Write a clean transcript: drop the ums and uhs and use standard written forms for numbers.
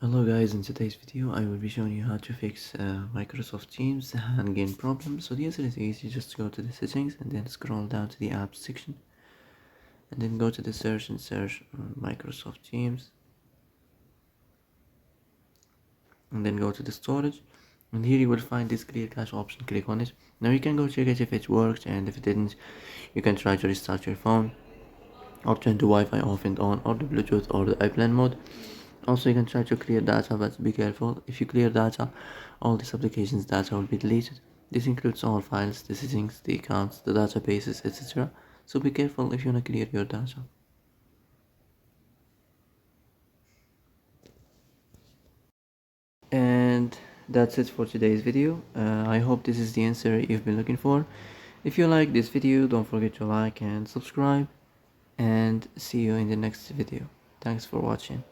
Hello guys, in today's video I will be showing you how to fix Microsoft Teams hand game problem. So the answer is easy, just go to the settings and then scroll down to the apps section and then go to the search and search Microsoft Teams and then go to the storage, and here you will find this clear cache option. Click on it. Now you can go check it if it worked, and if it didn't you can try to restart your phone or turn the Wi-Fi off and on, or the Bluetooth or the airplane mode. Also, you can try to clear data, but be careful. If you clear data, all this application's data will be deleted. This includes all files, the settings, the accounts, the databases, etc. So be careful if you want to clear your data. And that's it for today's video. I hope this is the answer you've been looking for. If you like this video, don't forget to like and subscribe, and see you in the next video. Thanks for watching.